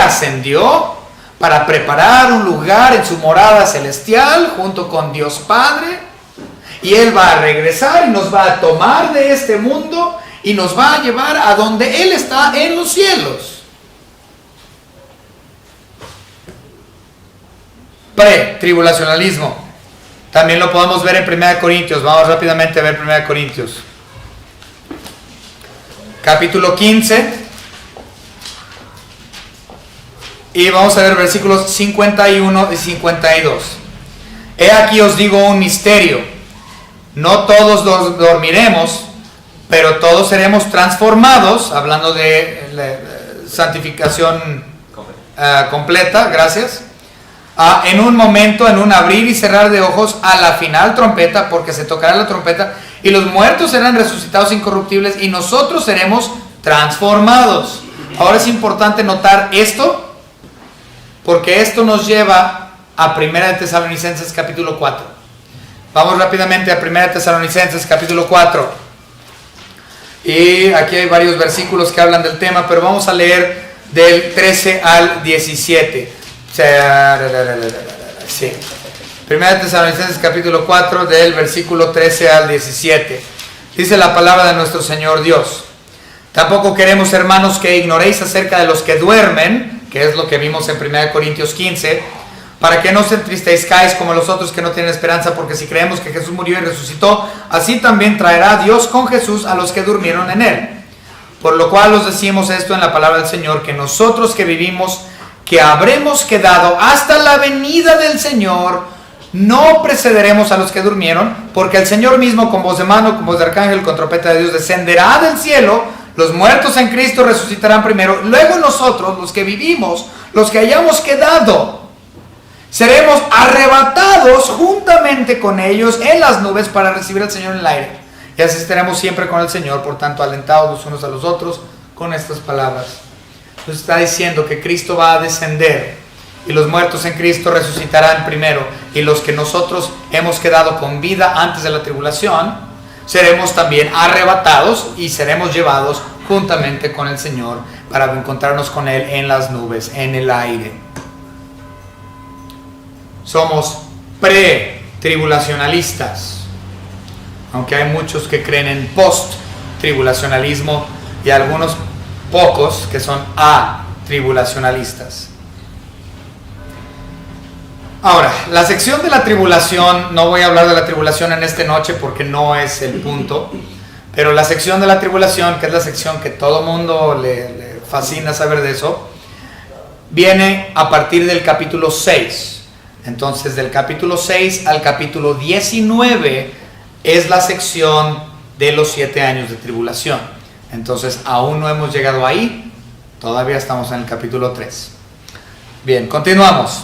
ascendió para preparar un lugar en su morada celestial junto con Dios Padre, y Él va a regresar y nos va a tomar de este mundo y nos va a llevar a donde Él está en los cielos. Pre-tribulacionalismo. También lo podemos ver en 1 Corintios. Vamos rápidamente a ver 1 Corintios. Capítulo 15. Y vamos a ver versículos 51 y 52. He aquí os digo un misterio. No todos dormiremos, pero todos seremos transformados, hablando de santificación completa, gracias. En un momento, en un abrir y cerrar de ojos, a la final trompeta, porque se tocará la trompeta, y los muertos serán resucitados incorruptibles, y nosotros seremos transformados. Ahora es importante notar esto, porque esto nos lleva a 1 Tesalonicenses capítulo 4. Vamos rápidamente a 1 Tesalonicenses capítulo 4. Y aquí hay varios versículos que hablan del tema, pero vamos a leer del 13 al 17. Sí. 1 Tesalonicenses capítulo 4, del versículo 13 al 17. Dice la palabra de nuestro Señor Dios: tampoco queremos, hermanos, que ignoréis acerca de los que duermen, que es lo que vimos en 1 Corintios 15, para que no os entristezcáis como los otros que no tienen esperanza, porque si creemos que Jesús murió y resucitó, así también traerá Dios con Jesús a los que durmieron en Él. Por lo cual os decimos esto en la palabra del Señor, que nosotros que vivimos, que habremos quedado hasta la venida del Señor, no precederemos a los que durmieron, porque el Señor mismo, con voz de mano, con voz de arcángel, con trompeta de Dios, descenderá del cielo. Los muertos en Cristo resucitarán primero, luego nosotros, los que vivimos, los que hayamos quedado, seremos arrebatados juntamente con ellos en las nubes para recibir al Señor en el aire. Y así estaremos siempre con el Señor, por tanto, alentados los unos a los otros con estas palabras. Entonces está diciendo que Cristo va a descender y los muertos en Cristo resucitarán primero, y los que nosotros hemos quedado con vida antes de la tribulación seremos también arrebatados y seremos llevados juntamente con el Señor para encontrarnos con Él en las nubes, en el aire. Somos pre-tribulacionalistas, aunque hay muchos que creen en post-tribulacionalismo y algunos pocos que son atribulacionalistas. Ahora, la sección de la tribulación, no voy a hablar de la tribulación en esta noche porque no es el punto, pero la sección de la tribulación, que es la sección que todo mundo le fascina saber de eso, viene a partir del capítulo 6. Entonces, del capítulo 6 al capítulo 19 es la sección de los 7 años de tribulación. Entonces, aún no hemos llegado ahí, todavía estamos en el capítulo 3. Bien, continuamos.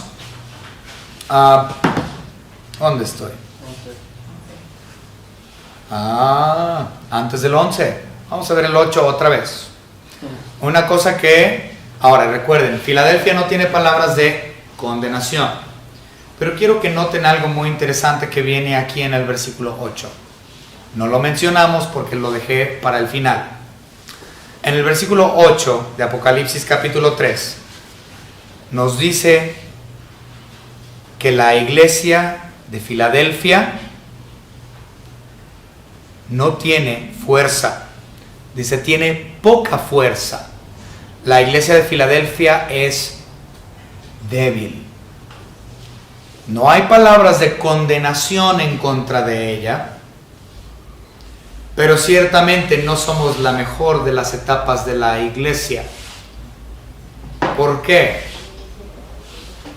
¿Dónde estoy? Antes del 11. Vamos a ver el 8 otra vez. Una cosa que, ahora recuerden, Filadelfia no tiene palabras de condenación, pero quiero que noten algo muy interesante que viene aquí en el versículo 8. No lo mencionamos porque lo dejé para el final. En el versículo 8 de Apocalipsis capítulo 3 nos dice que la iglesia de Filadelfia no tiene fuerza. Dice, tiene poca fuerza. La iglesia de Filadelfia es débil. No hay palabras de condenación en contra de ella, pero ciertamente no somos la mejor de las etapas de la iglesia. ¿Por qué?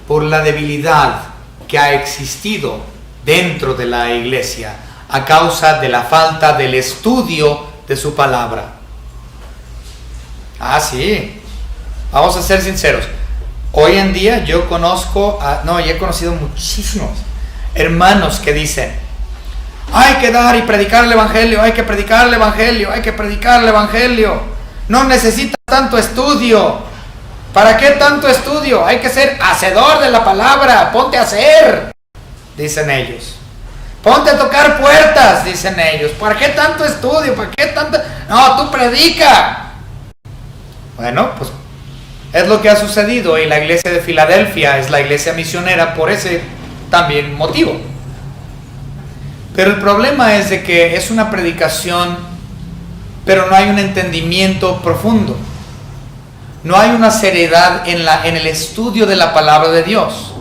Por la debilidad que ha existido dentro de la iglesia a causa de la falta del estudio de su palabra. Sí, vamos a ser sinceros. Hoy en día yo he conocido muchísimos hermanos que dicen: hay que dar y predicar el evangelio, hay que predicar el evangelio, hay que predicar el evangelio. No necesita tanto estudio. ¿Para qué tanto estudio? Hay que ser hacedor de la palabra. Ponte a hacer, dicen ellos. Ponte a tocar puertas, dicen ellos. ¿Para qué tanto estudio? ¿Para qué tanto? No, tú predica. Bueno, pues es lo que ha sucedido, y la iglesia de Filadelfia es la iglesia misionera por ese también motivo. Pero el problema es de que es una predicación, pero no hay un entendimiento profundo. No hay una seriedad en el estudio de la palabra de Dios.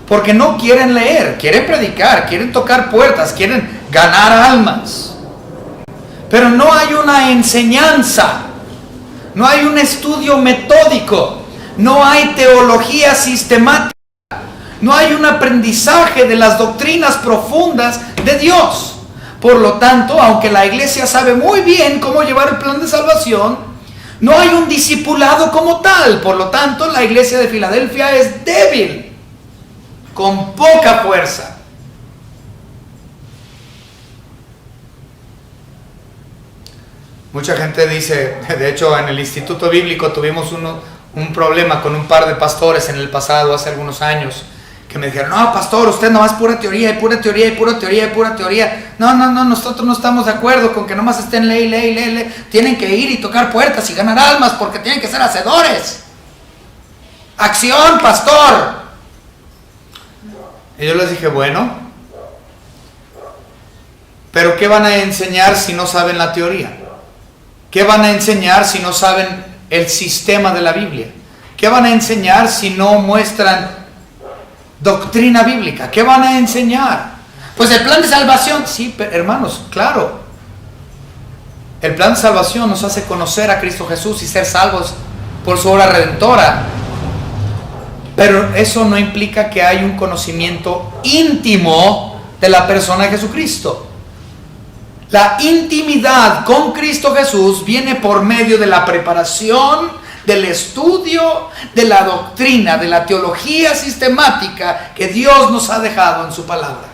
Porque no quieren leer, quieren predicar, quieren tocar puertas, quieren ganar almas. Pero no hay una enseñanza, no hay un estudio metódico, no hay teología sistemática, no hay un aprendizaje de las doctrinas profundas de Dios. Por lo tanto, aunque la iglesia sabe muy bien cómo llevar el plan de salvación, no hay un discipulado como tal. Por lo tanto, la iglesia de Filadelfia es débil, con poca fuerza. Mucha gente dice, de hecho en el Instituto Bíblico tuvimos un problema con un par de pastores en el pasado, hace algunos años, que me dijeron: no, pastor, usted nomás pura teoría, y pura teoría, y pura teoría, y pura teoría. No, nosotros no estamos de acuerdo con que nomás estén ley. Tienen que ir y tocar puertas y ganar almas, porque tienen que ser hacedores. ¡Acción, pastor! Y yo les dije: bueno, pero ¿qué van a enseñar si no saben la teoría? ¿Qué van a enseñar si no saben el sistema de la Biblia? ¿Qué van a enseñar si no muestran doctrina bíblica? ¿Qué van a enseñar? Pues el plan de salvación. Sí, hermanos, claro. El plan de salvación nos hace conocer a Cristo Jesús y ser salvos por su obra redentora. Pero eso no implica que hay un conocimiento íntimo de la persona de Jesucristo. La intimidad con Cristo Jesús viene por medio de la preparación del estudio de la doctrina, de la teología sistemática que Dios nos ha dejado en su palabra.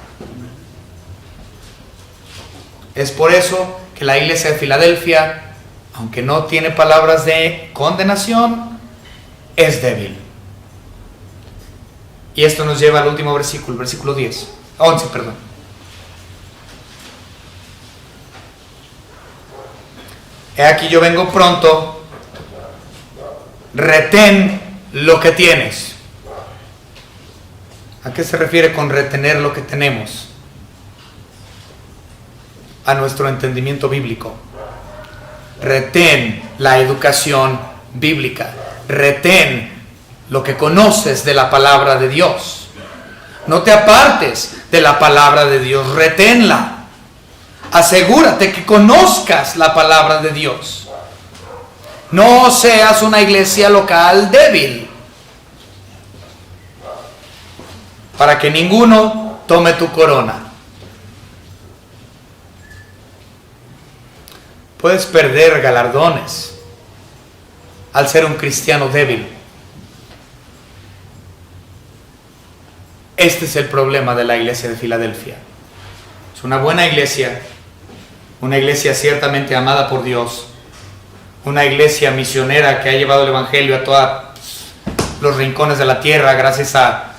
Es por eso que la iglesia de Filadelfia, aunque no tiene palabras de condenación, es débil. Y esto nos lleva al último versículo, el versículo 11, perdón. He aquí yo vengo pronto, retén lo que tienes. ¿A qué se refiere con retener lo que tenemos? A nuestro entendimiento bíblico. Retén la educación bíblica. Retén lo que conoces de la palabra de Dios. No te apartes de la palabra de Dios, reténla. Asegúrate que conozcas la palabra de Dios. No seas una iglesia local débil, para que ninguno tome tu corona. Puedes perder galardones al ser un cristiano débil. Este es el problema de la iglesia de Filadelfia. Es una buena iglesia, una iglesia ciertamente amada por Dios, una iglesia misionera que ha llevado el evangelio a todos los rincones de la tierra gracias a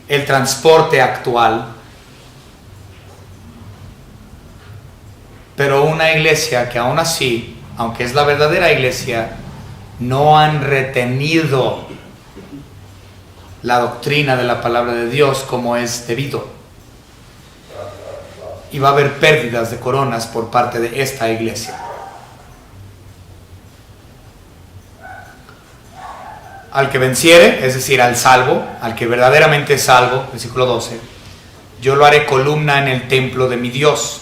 el transporte actual. Pero una iglesia que aún así, aunque es la verdadera iglesia, no han retenido la doctrina de la palabra de Dios como es debido. Y va a haber pérdidas de coronas por parte de esta iglesia. Al que venciere, es decir, al salvo, al que verdaderamente es salvo, versículo 12, yo lo haré columna en el templo de mi Dios,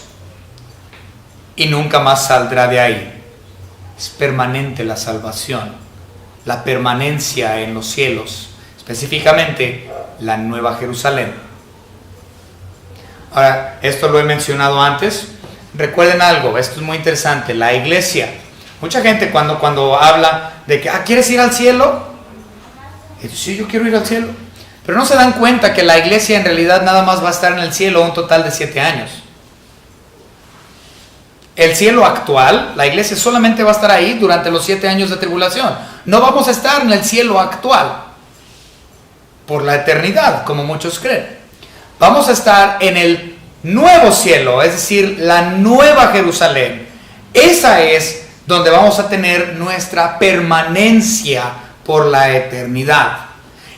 y nunca más saldrá de ahí. Es permanente la salvación, la permanencia en los cielos, específicamente la Nueva Jerusalén. Ahora, esto lo he mencionado antes. Recuerden algo, esto es muy interesante. La iglesia, mucha gente cuando habla de que, ¿quieres ir al cielo? Y dice, sí, yo quiero ir al cielo. Pero no se dan cuenta que la iglesia en realidad nada más va a estar en el cielo un total de 7 años. El cielo actual, la iglesia solamente va a estar ahí durante los 7 años de tribulación. No vamos a estar en el cielo actual por la eternidad, como muchos creen. Vamos a estar en el nuevo cielo, es decir, la nueva Jerusalén. Esa es donde vamos a tener nuestra permanencia por la eternidad.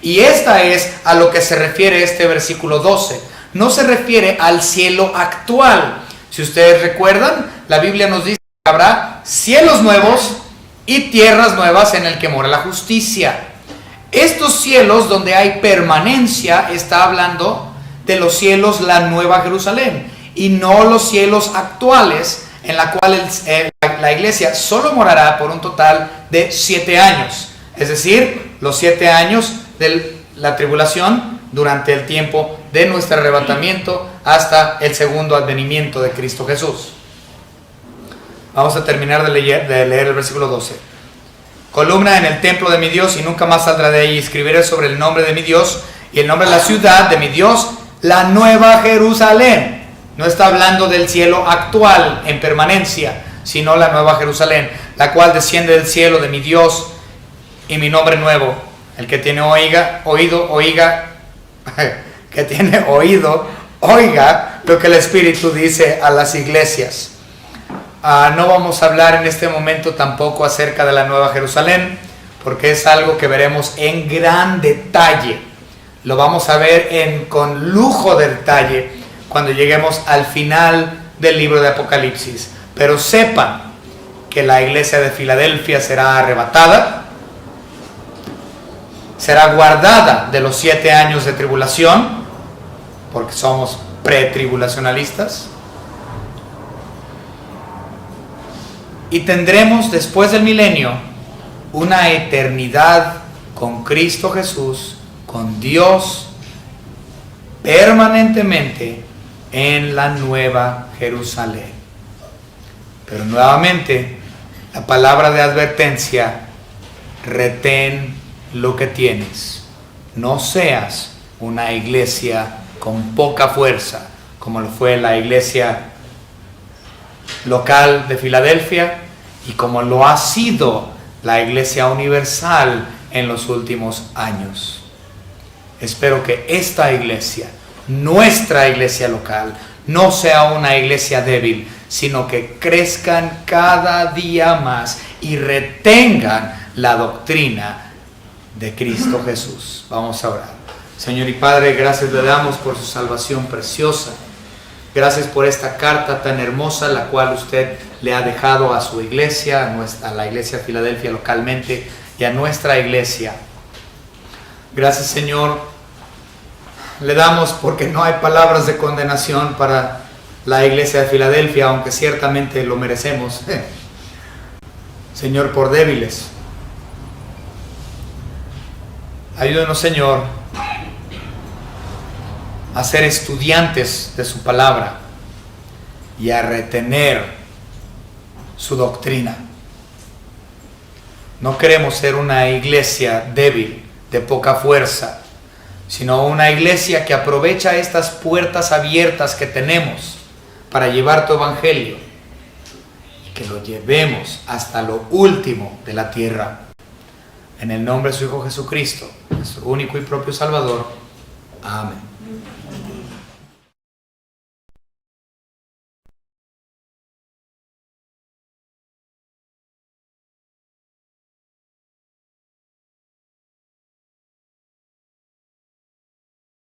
Y esta es a lo que se refiere este versículo 12. No se refiere al cielo actual. Si ustedes recuerdan, la Biblia nos dice que habrá cielos nuevos y tierras nuevas en el que mora la justicia. Estos cielos donde hay permanencia está hablando de los cielos, la nueva Jerusalén, y no los cielos actuales en la cual la iglesia solo morará por un total de 7 años, es decir, los 7 años de la tribulación durante el tiempo de nuestro arrebatamiento hasta el segundo advenimiento de Cristo Jesús. Vamos a terminar de leer el versículo 12. Columna en el templo de mi Dios y nunca más saldrá de ahí. Escribiré sobre el nombre de mi Dios y el nombre de la ciudad de mi Dios, la nueva Jerusalén. No está hablando del cielo actual en permanencia, sino la nueva Jerusalén, la cual desciende del cielo de mi Dios y mi nombre nuevo. El que tiene que tiene oído, oiga lo que el Espíritu dice a las iglesias. No vamos a hablar en este momento tampoco acerca de la nueva Jerusalén, porque es algo que veremos en gran detalle. Lo vamos a ver con lujo de detalle cuando lleguemos al final del libro de Apocalipsis. Pero sepan que la iglesia de Filadelfia será arrebatada, será guardada de los 7 años de tribulación, porque somos pretribulacionalistas, y tendremos después del milenio una eternidad con Cristo Jesús, con Dios, permanentemente en la nueva Jerusalén. Pero nuevamente, la palabra de advertencia retén lo que tienes. No seas una iglesia con poca fuerza, como lo fue la iglesia local de Filadelfia y como lo ha sido la iglesia universal en los últimos años. Espero que esta iglesia, nuestra iglesia local, no sea una iglesia débil, sino que crezcan cada día más y retengan la doctrina de Cristo Jesús. Vamos a orar. Señor y Padre, gracias le damos por su salvación preciosa. Gracias por esta carta tan hermosa, la cual usted le ha dejado a su iglesia, a la iglesia de Filadelfia localmente y a nuestra iglesia. Gracias, Señor. Le damos porque no hay palabras de condenación para la iglesia de Filadelfia, aunque ciertamente lo merecemos. Señor, por débiles. Ayúdenos, Señor, a ser estudiantes de su palabra y a retener su doctrina. No queremos ser una iglesia débil, de poca fuerza, sino una iglesia que aprovecha estas puertas abiertas que tenemos para llevar tu evangelio y que lo llevemos hasta lo último de la tierra. En el nombre de su Hijo Jesucristo, nuestro único y propio Salvador. Amén.